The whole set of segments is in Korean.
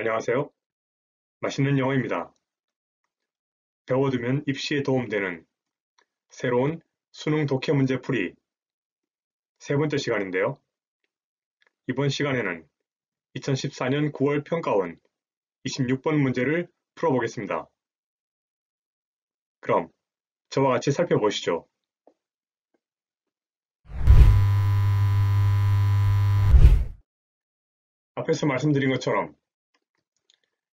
안녕하세요. 맛있는 영어입니다. 배워두면 입시에 도움되는 새로운 수능 독해 문제 풀이 세 번째 시간인데요. 이번 시간에는 2014년 9월 평가원 26번 문제를 풀어보겠습니다. 그럼 저와 같이 살펴보시죠. 앞에서 말씀드린 것처럼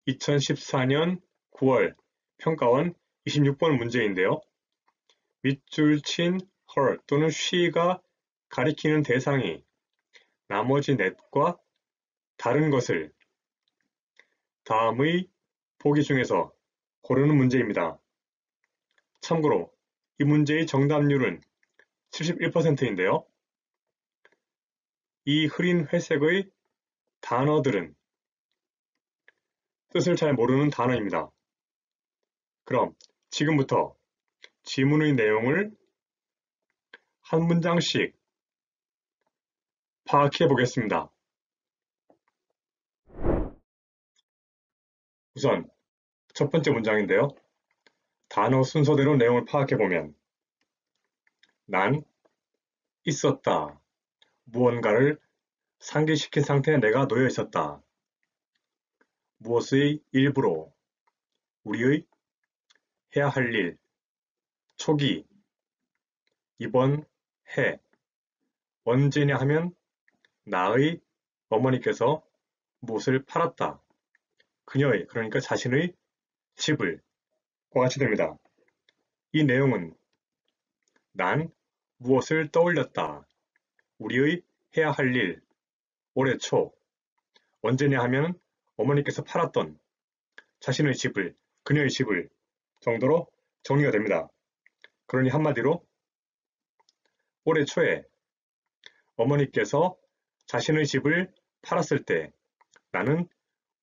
2014년 9월 평가원 26번 문제인데요. 밑줄 친 her 또는 she가 가리키는 대상이 나머지 넷과 다른 것을 다음의 보기 중에서 고르는 문제입니다. 참고로 이 문제의 정답률은 71%인데요. 이 흐린 회색의 단어들은 뜻을 잘 모르는 단어입니다. 그럼 지금부터 지문의 내용을 한 문장씩 파악해 보겠습니다. 우선 첫 번째 문장인데요. 단어 순서대로 내용을 파악해 보면 난 있었다. 무언가를 상기시킨 상태에 내가 놓여 있었다. 무엇의 일부로 우리의 해야 할 일, 초기, 이번 해, 언제냐 하면 나의 어머니께서 무엇을 팔았다. 그녀의, 그러니까 자신의 집을 과 같이 됩니다. 이 내용은 난 무엇을 떠올렸다. 우리의 해야 할 일, 올해 초, 언제냐 하면 어머니께서 팔았던 자신의 집을, 그녀의 집을 정도로 정리가 됩니다. 그러니 한마디로 올해 초에 어머니께서 자신의 집을 팔았을 때 나는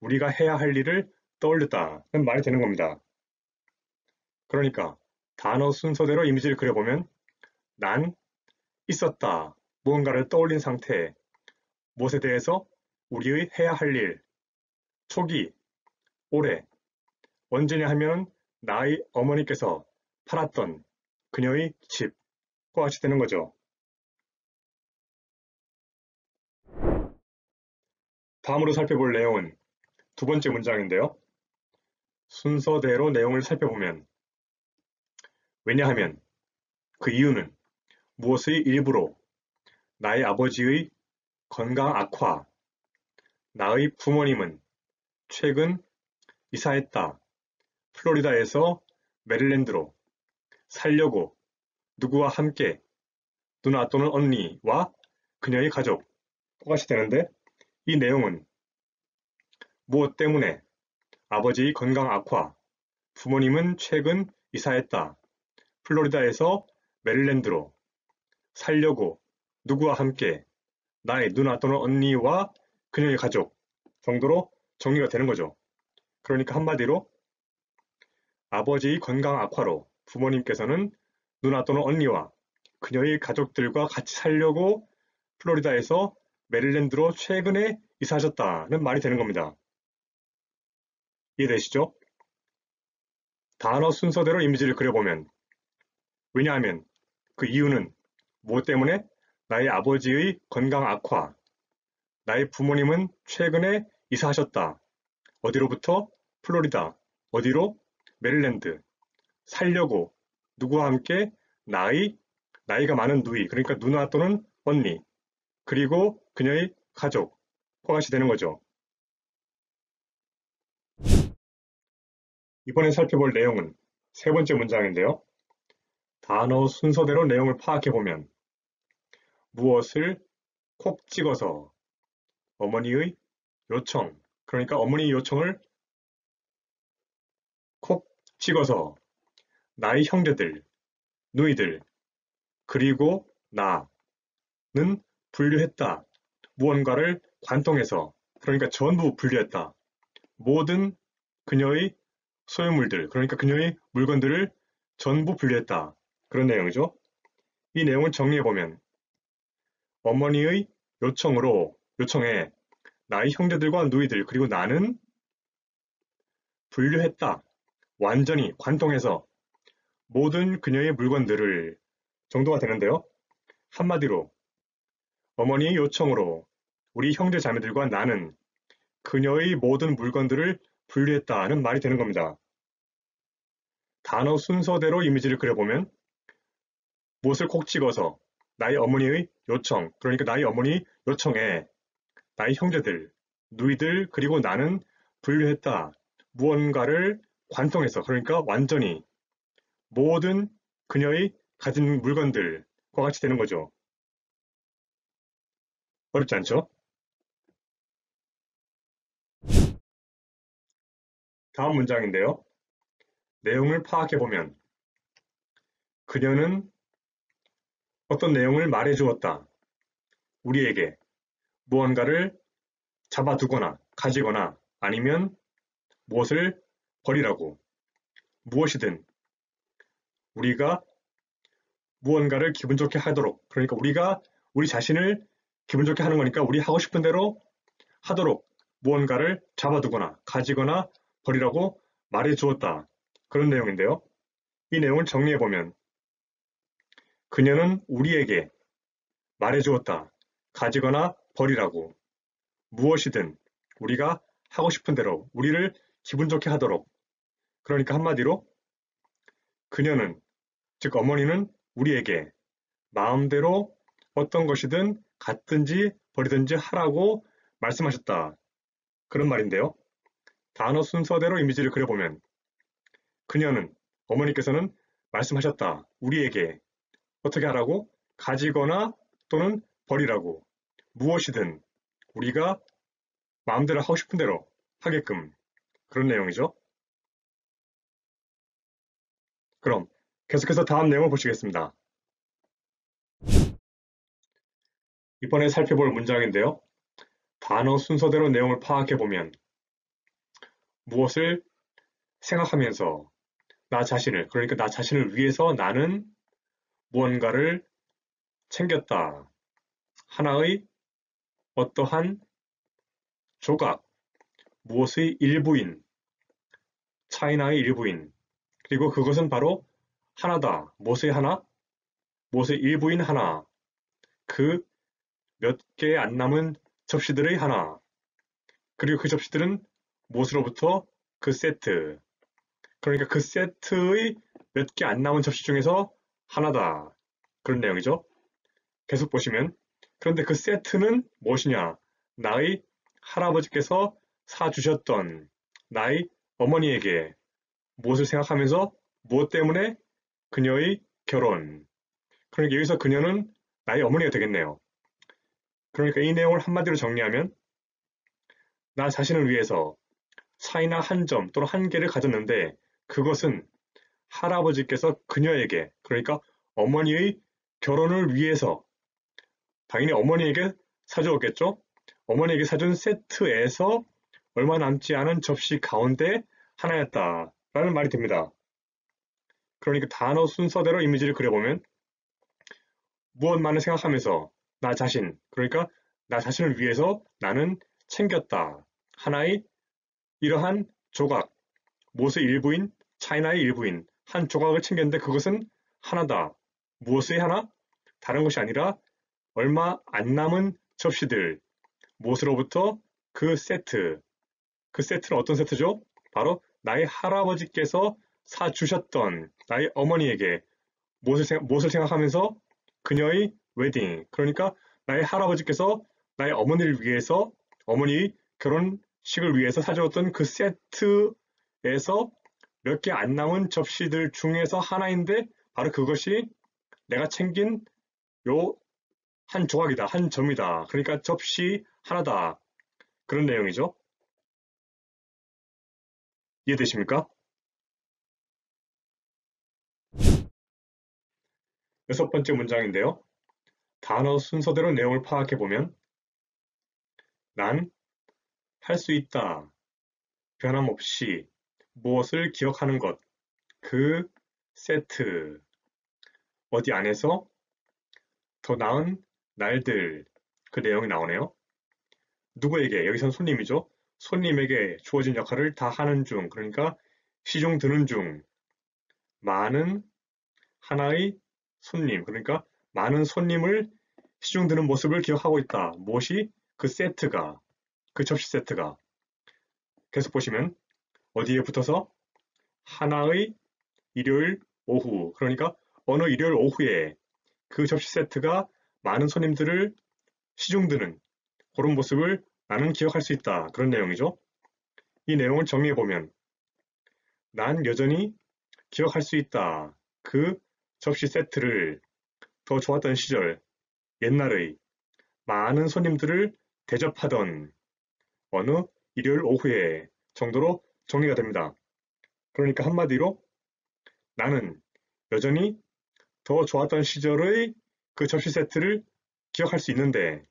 우리가 해야 할 일을 떠올렸다는 말이 되는 겁니다. 그러니까 단어 순서대로 이미지를 그려보면 난 있었다. 무언가를 떠올린 상태에 무엇에 대해서 우리의 해야 할 일, 초기, 올해, 언제냐 하면 나의 어머니께서 팔았던 그녀의 집과 같이 되는 거죠. 다음으로 살펴볼 내용은 두 번째 문장인데요. 순서대로 내용을 살펴보면 왜냐하면 그 이유는 무엇의 일부로 나의 아버지의 건강 악화, 나의 부모님은 최근 이사했다. 플로리다에서 메릴랜드로 살려고 누구와 함께 누나 또는 언니와 그녀의 가족과 같이 되는데 이 내용은 무엇 때문에 아버지의 건강 악화, 부모님은 최근 이사했다. 플로리다에서 메릴랜드로 살려고 누구와 함께 나의 누나 또는 언니와 그녀의 가족 정도로 정리가 되는 거죠. 그러니까 한마디로 아버지의 건강 악화로 부모님께서는 누나 또는 언니와 그녀의 가족들과 같이 살려고 플로리다에서 메릴랜드로 최근에 이사하셨다는 말이 되는 겁니다. 이해되시죠? 단어 순서대로 이미지를 그려보면 왜냐하면 그 이유는 무엇 때문에 나의 아버지의 건강 악화, 나의 부모님은 최근에 이사하셨다. 어디로부터? 플로리다. 어디로? 메릴랜드. 살려고 누구와 함께 나이가 많은 누이, 그러니까 누나 또는 언니, 그리고 그녀의 가족과 같이 되는 거죠. 이번에 살펴볼 내용은 세 번째 문장인데요. 단어 순서대로 내용을 파악해보면 무엇을 콕 찍어서 어머니의 요청, 그러니까 어머니의 요청을 콕 찍어서 나의 형제들, 누이들, 그리고 나는 분류했다. 무언가를 관통해서, 그러니까 전부 분류했다. 모든 그녀의 소유물들, 그러니까 그녀의 물건들을 전부 분류했다. 그런 내용이죠. 이 내용을 정리해보면 어머니의 요청에 나의 형제들과 누이들 그리고 나는 분류했다. 완전히 관통해서 모든 그녀의 물건들을 정도가 되는데요. 한마디로 어머니의 요청으로 우리 형제 자매들과 나는 그녀의 모든 물건들을 분류했다는 말이 되는 겁니다. 단어 순서대로 이미지를 그려보면 못을 콕 찍어서 나의 어머니의 요청, 그러니까 나의 어머니 요청에 나의 형제들, 누이들, 그리고 나는 분류했다. 무언가를 관통해서, 그러니까 완전히 모든 그녀의 가진 물건들과 같이 되는 거죠. 어렵지 않죠? 다음 문장인데요. 내용을 파악해보면 그녀는 어떤 내용을 말해주었다. 우리에게 무언가를 잡아두거나 가지거나 아니면 무엇을 버리라고 무엇이든 우리가 무언가를 기분 좋게 하도록 그러니까 우리가 우리 자신을 기분 좋게 하는 거니까 우리 하고 싶은 대로 하도록 무언가를 잡아두거나 가지거나 버리라고 말해주었다. 그런 내용인데요. 이 내용을 정리해보면 그녀는 우리에게 말해주었다. 가지거나 버리라고 무엇이든 우리가 하고 싶은 대로 우리를 기분 좋게 하도록 그러니까 한마디로 그녀는 즉 어머니는 우리에게 마음대로 어떤 것이든 갖든지 버리든지 하라고 말씀하셨다. 그런 말인데요. 단어 순서대로 이미지를 그려보면 그녀는 어머니께서는 말씀하셨다. 우리에게 어떻게 하라고? 가지거나 또는 버리라고 무엇이든 우리가 마음대로 하고 싶은 대로 하게끔 그런 내용이죠. 그럼 계속해서 다음 내용을 보시겠습니다. 이번에 살펴볼 문장인데요. 단어 순서대로 내용을 파악해보면 무엇을 생각하면서 나 자신을, 그러니까 나 자신을 위해서 나는 무언가를 챙겼다. 하나의 어떠한 조각, 무엇의 일부인, 차이나의 일부인, 그리고 그것은 바로 하나다. 무엇의 하나? 무엇의 일부인 하나. 그 몇 개 안 남은 접시들의 하나. 그리고 그 접시들은 무엇으로부터? 그 세트. 그러니까 그 세트의 몇 개 안 남은 접시 중에서 하나다. 그런 내용이죠. 계속 보시면 그런데 그 세트는 무엇이냐? 나의 할아버지께서 사주셨던 나의 어머니에게 무엇을 생각하면서 무엇 때문에 그녀의 결혼. 그러니까 여기서 그녀는 나의 어머니가 되겠네요. 그러니까 이 내용을 한마디로 정리하면 나 자신을 위해서 차이나 한 점 또는 한 개를 가졌는데 그것은 할아버지께서 그녀에게 그러니까 어머니의 결혼을 위해서 당연히 어머니에게 사주었겠죠? 어머니에게 사준 세트에서 얼마 남지 않은 접시 가운데 하나였다라는 말이 됩니다. 그러니까 단어 순서대로 이미지를 그려보면 무엇만을 생각하면서 나 자신, 그러니까 나 자신을 위해서 나는 챙겼다. 하나의 이러한 조각, 무엇의 일부인, 차이나의 일부인 한 조각을 챙겼는데 그것은 하나다. 무엇의 하나? 다른 것이 아니라 얼마 안 남은 접시들, 무엇으로부터? 그 세트. 그 세트는 어떤 세트죠? 바로 나의 할아버지께서 사주셨던 나의 어머니에게 무엇을 생각하면서 그녀의 웨딩, 그러니까 나의 할아버지께서 나의 어머니를 위해서 어머니의 결혼식을 위해서 사주었던 그 세트에서 몇 개 안 남은 접시들 중에서 하나인데 바로 그것이 내가 챙긴 요 한 조각이다, 한 점이다. 그러니까 접시 하나다. 그런 내용이죠. 이해되십니까? 여섯 번째 문장인데요. 단어 순서대로 내용을 파악해보면 난 할 수 있다. 변함없이 무엇을 기억하는 것. 그 세트. 어디 안에서 더 나은 날들. 그 내용이 나오네요. 누구에게? 여기선 손님이죠. 손님에게 주어진 역할을 다 하는 중, 그러니까 시중 드는 중, 많은 하나의 손님, 그러니까 많은 손님을 시중 드는 모습을 기억하고 있다. 무엇이? 그 세트가, 그 접시 세트가. 계속 보시면 어디에 붙어서 하나의 일요일 오후, 그러니까 어느 일요일 오후에 그 접시 세트가 많은 손님들을 시중 드는 그런 모습을 나는 기억할 수 있다. 그런 내용이죠. 이 내용을 정리해보면 난 여전히 기억할 수 있다. 그 접시 세트를 더 좋았던 시절, 옛날의 많은 손님들을 대접하던 어느 일요일 오후에 정도로 정리가 됩니다. 그러니까 한마디로 나는 여전히 더 좋았던 시절의 그 접시 세트를 기억할 수 있는데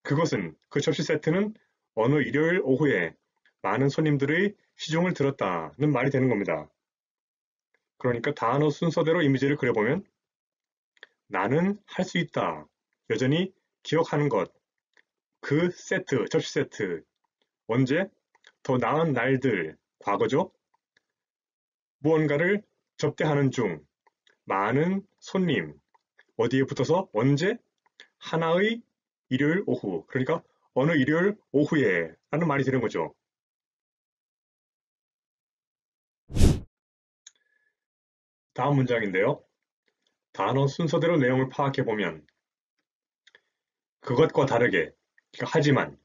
그것은 그 접시 세트는 어느 일요일 오후에 많은 손님들의 시중을 들었다는 말이 되는 겁니다. 그러니까 단어 순서대로 이미지를 그려보면 나는 할 수 있다. 여전히 기억하는 것. 그 세트, 접시 세트. 언제? 더 나은 날들. 과거죠. 무언가를 접대하는 중. 많은 손님. 어디에 붙어서? 언제? 하나의 일요일 오후. 그러니까 어느 일요일 오후에 라는 말이 되는 거죠. 다음 문장인데요. 단어 순서대로 내용을 파악해보면 그것과 다르게, 그러니까 하지만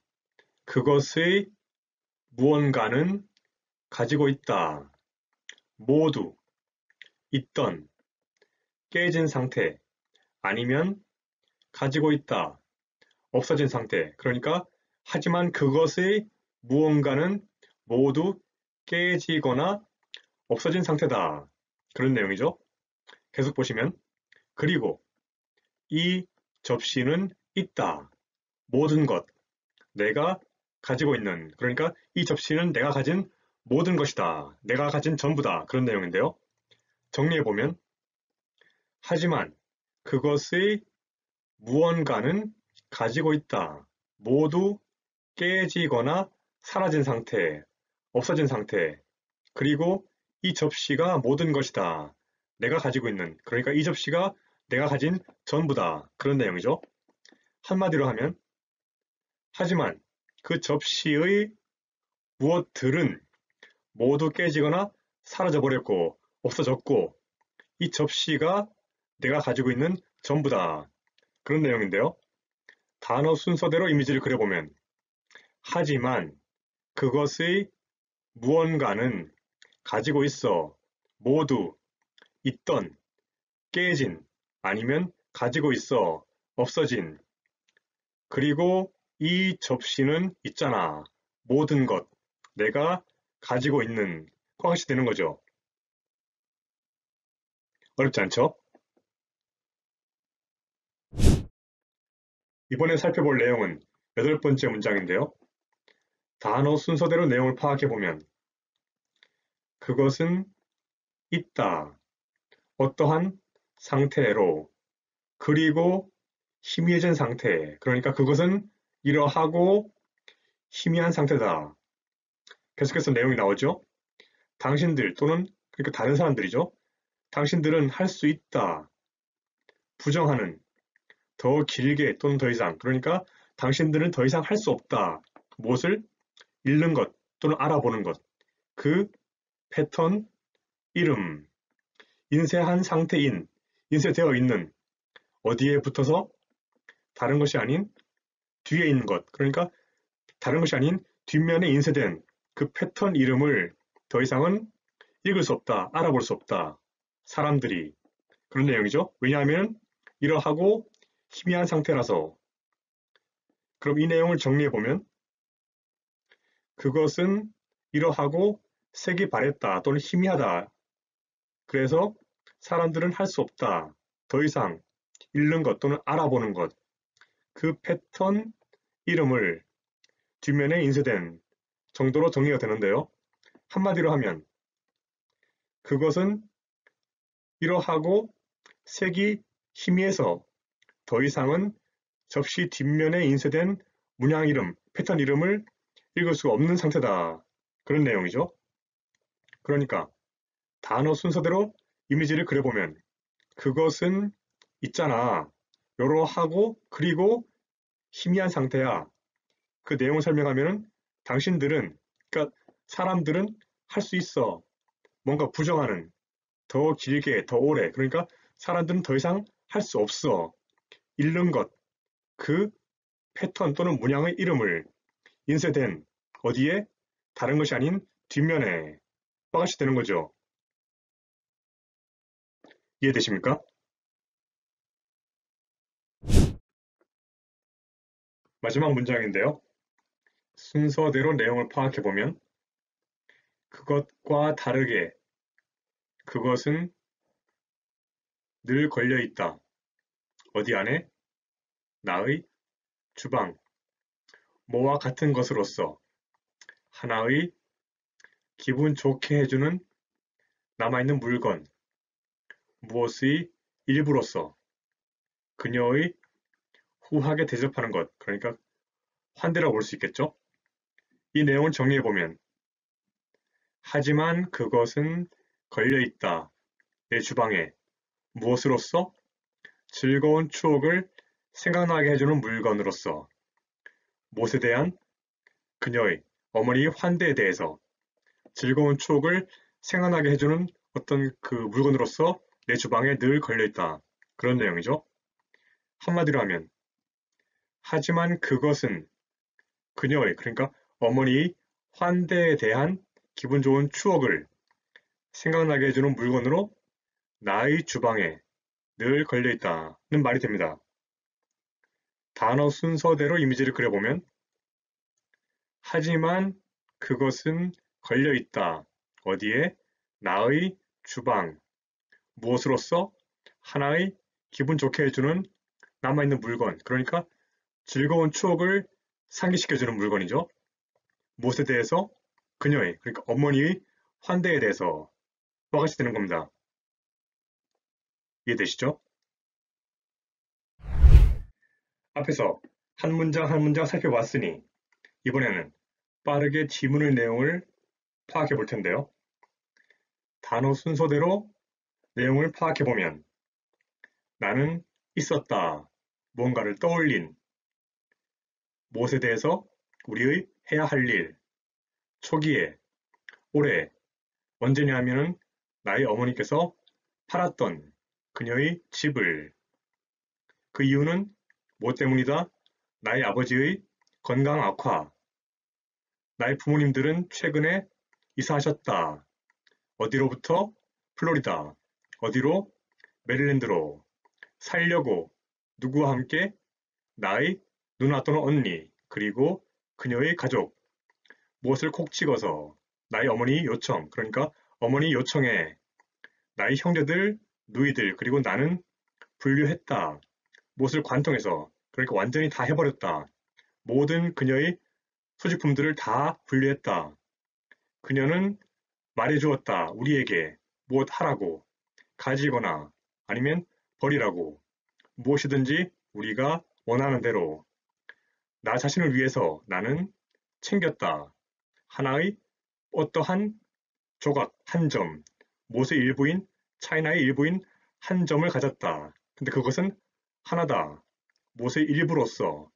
그것의 무언가는 가지고 있다. 모두, 있던, 깨진 상태, 아니면 가지고 있다. 없어진 상태. 그러니까 하지만 그것의 무언가는 모두 깨지거나 없어진 상태다. 그런 내용이죠. 계속 보시면 그리고 이 접시는 있다. 모든 것, 내가 가지고 있는, 그러니까 이 접시는 내가 가진 모든 것이다. 내가 가진 전부다. 그런 내용인데요. 정리해보면 하지만 그것의 무언가는 가지고 있다. 모두 깨지거나 사라진 상태, 없어진 상태, 그리고 이 접시가 모든 것이다. 내가 가지고 있는, 그러니까 이 접시가 내가 가진 전부다. 그런 내용이죠. 한마디로 하면 하지만 그 접시의 무엇들은 모두 깨지거나 사라져버렸고 없어졌고 이 접시가 내가 가지고 있는 전부다. 그런 내용인데요. 단어 순서대로 이미지를 그려보면 하지만 그것의 무언가는 가지고 있어 모두 있던 깨진 아니면 가지고 있어 없어진 그리고 이 접시는 있잖아 모든 것 내가 가지고 있는 꽝시 되는 거죠. 어렵지 않죠? 이번에 살펴볼 내용은 8번째 문장인데요. 단어 순서대로 내용을 파악해보면 그것은 있다. 어떠한 상태로 그리고 희미해진 상태 그러니까 그것은 이러하고 희미한 상태다. 계속해서 내용이 나오죠. 당신들 또는 그러니까 다른 사람들이죠. 당신들은 할 수 있다. 부정하는 더 길게 또는 더 이상 그러니까 당신들은 더 이상 할 수 없다. 무엇을? 읽는 것 또는 알아보는 것. 그 패턴, 이름, 인쇄한 상태인, 인쇄되어 있는 어디에 붙어서 다른 것이 아닌 뒤에 있는 것. 그러니까 다른 것이 아닌 뒷면에 인쇄된 그 패턴 이름을 더 이상은 읽을 수 없다. 알아볼 수 없다. 사람들이. 그런 내용이죠. 왜냐하면 이러하고 희미한 상태라서. 그럼 이 내용을 정리해보면 그것은 이러하고 색이 바랬다 또는 희미하다. 그래서 사람들은 할 수 없다. 더 이상 읽는 것 또는 알아보는 것. 그 패턴 이름을 뒷면에 인쇄된 정도로 정리가 되는데요. 한마디로 하면 그것은 이러하고 색이 희미해서 더 이상은 접시 뒷면에 인쇄된 문양 이름, 패턴 이름을 읽을 수가 없는 상태다. 그런 내용이죠. 그러니까 단어 순서대로 이미지를 그려보면 그것은 있잖아. 요러 하고 그리고 희미한 상태야. 그 내용을 설명하면 당신들은, 그러니까 사람들은 할 수 있어. 뭔가 부정하는, 더 길게, 더 오래. 그러니까 사람들은 더 이상 할 수 없어. 잃는 것, 그 패턴 또는 문양의 이름을 인쇄된 어디에? 다른 것이 아닌 뒷면에 빠같이 되는 거죠. 이해되십니까? 마지막 문장인데요. 순서대로 내용을 파악해보면 그것과 다르게 그것은 늘 걸려있다. 어디 안에? 나의 주방. 뭐와 같은 것으로서 하나의 기분 좋게 해주는 남아있는 물건. 무엇의 일부로서 그녀의 후하게 대접하는 것. 그러니까 환대라고 볼 수 있겠죠? 이 내용을 정리해보면 하지만 그것은 걸려있다. 내 주방에. 무엇으로서? 즐거운 추억을 생각나게 해주는 물건으로서. 무엇에 대한? 그녀의 어머니의 환대에 대해서 즐거운 추억을 생각나게 해주는 어떤 그 물건으로서 내 주방에 늘 걸려있다. 그런 내용이죠. 한마디로 하면 하지만 그것은 그녀의, 그러니까 어머니의 환대에 대한 기분 좋은 추억을 생각나게 해주는 물건으로 나의 주방에 늘 걸려있다는 말이 됩니다. 단어 순서대로 이미지를 그려보면 하지만 그것은 걸려있다. 어디에? 나의 주방. 무엇으로서? 하나의 기분 좋게 해주는 남아있는 물건. 그러니까 즐거운 추억을 상기시켜주는 물건이죠. 무엇에 대해서? 그녀의, 그러니까 어머니의 환대에 대해서 와 같이 되는 겁니다. 이해되시죠? 앞에서 한 문장 한 문장 살펴봤으니 이번에는 빠르게 지문의 내용을 파악해 볼 텐데요. 단어 순서대로 내용을 파악해 보면 나는 있었다. 무언가를 떠올린. 무엇에 대해서? 우리의 해야 할 일. 초기에, 올해, 언제냐 하면은 나의 어머니께서 팔았던 그녀의 집을. 그 이유는 뭐 때문이다? 나의 아버지의 건강 악화. 나의 부모님들은 최근에 이사하셨다. 어디로부터? 플로리다. 어디로? 메릴랜드로. 살려고. 누구와 함께? 나의 누나 또는 언니, 그리고 그녀의 가족. 무엇을 콕 찍어서? 나의 어머니 요청, 그러니까 어머니 요청에 나의 형제들, 누이들, 그리고 나는 분류했다. 무엇을 관통해서, 그러니까 완전히 다 해버렸다. 모든 그녀의 소지품들을 다 분류했다. 그녀는 말해주었다. 우리에게 무엇 하라고, 가지거나 아니면 버리라고, 무엇이든지 우리가 원하는 대로. 나 자신을 위해서 나는 챙겼다. 하나의 어떠한 조각, 한 점, 못의 일부인, 차이나의 일부인 한 점을 가졌다. 근데 그것은 하나다. 못의 일부로서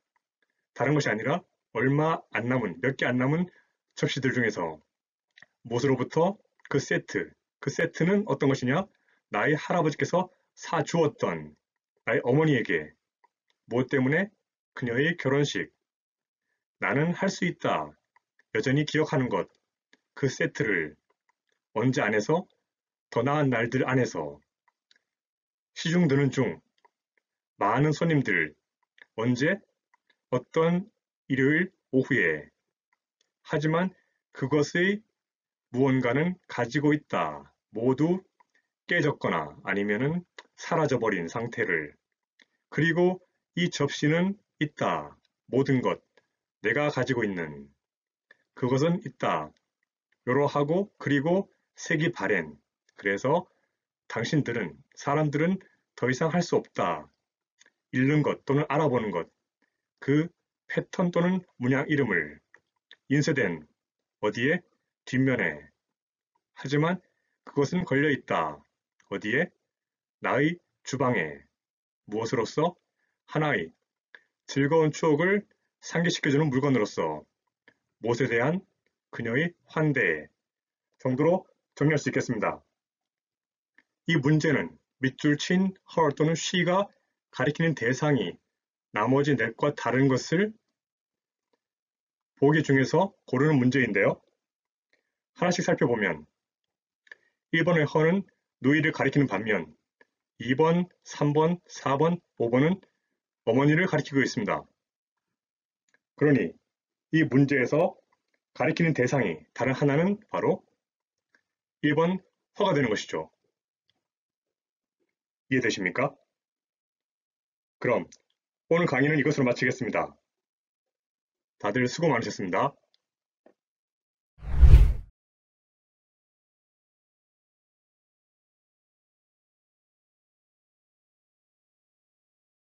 다른 것이 아니라 얼마 안 남은, 몇 개 안 남은 접시들 중에서 못으로부터 그 세트, 그 세트는 어떤 것이냐? 나의 할아버지께서 사주었던 나의 어머니에게 무엇 때문에? 그녀의 결혼식. 나는 할 수 있다. 여전히 기억하는 것. 그 세트를 언제 안에서? 더 나은 날들 안에서. 시중 드는 중 많은 손님들. 언제? 어떤 일요일 오후에. 하지만 그것의 무언가는 가지고 있다. 모두 깨졌거나 아니면은 사라져버린 상태를. 그리고 이 접시는 있다. 모든 것. 내가 가지고 있는. 그것은 있다. 요러하고 그리고 색이 바랜. 그래서 당신들은, 사람들은 더 이상 할 수 없다. 읽는 것 또는 알아보는 것. 그 패턴 또는 문양 이름을 인쇄된 어디에? 뒷면에. 하지만 그것은 걸려있다. 어디에? 나의 주방에. 무엇으로써? 하나의 즐거운 추억을 상기시켜주는 물건으로서. 무엇에 대한? 그녀의 환대 정도로 정리할 수 있겠습니다. 이 문제는 밑줄 친 her 또는 she가 가리키는 대상이 나머지 넷과 다른 것을 보기 중에서 고르는 문제인데요. 하나씩 살펴보면 1번의 her는 누이를 가리키는 반면 2번, 3번, 4번, 5번은 어머니를 가리키고 있습니다. 그러니 이 문제에서 가리키는 대상이 다른 하나는 바로 1번 her가 되는 것이죠. 이해되십니까? 그럼 오늘 강의는 이것으로 마치겠습니다. 다들 수고 많으셨습니다.